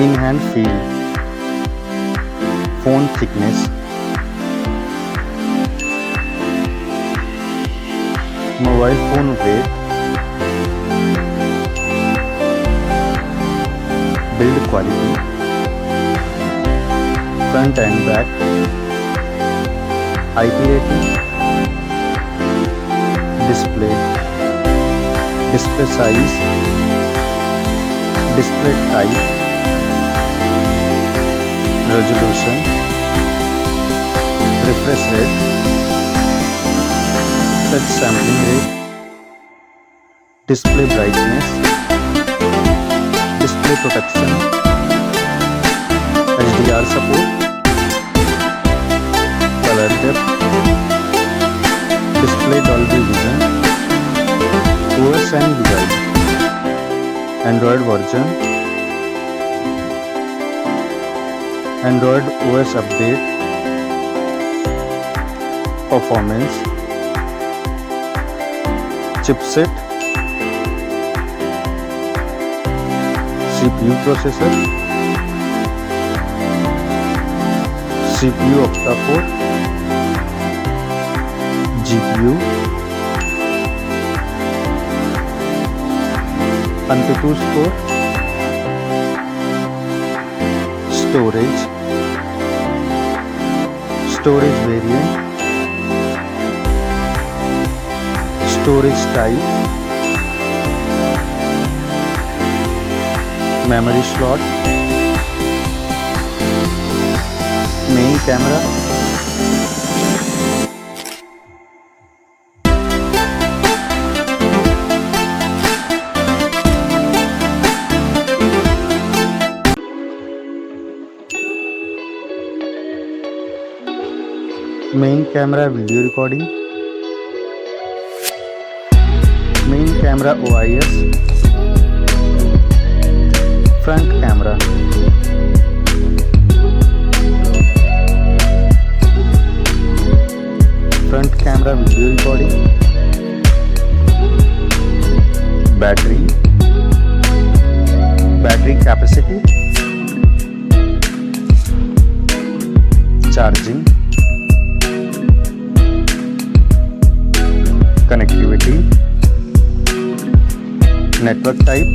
in hand feel, phone thickness, mobile phone weight, build quality, front and back, IP rating, display size, display type, resolution, refresh rate, touch sampling rate, display brightness, display protection, HDR support, color depth, display Dolby Vision, OS and UI, Android version, Android OS update, performance, chipset, CPU processor, CPU octa-core, GPU, AnTuTu score, storage variant, storage type, memory slot, main camera, main camera video recording, main camera OIS, front camera, front camera video recording, battery capacity, charging, connectivity, network type,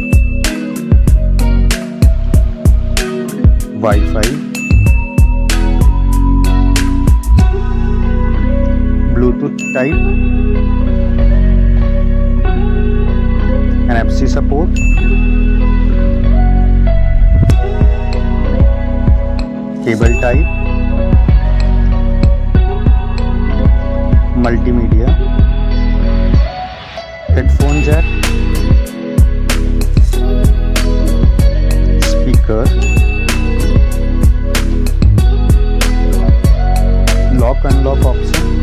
Wi-Fi, Bluetooth type, NFC support, cable type, multimedia, headphone jack, speaker, lock unlock option,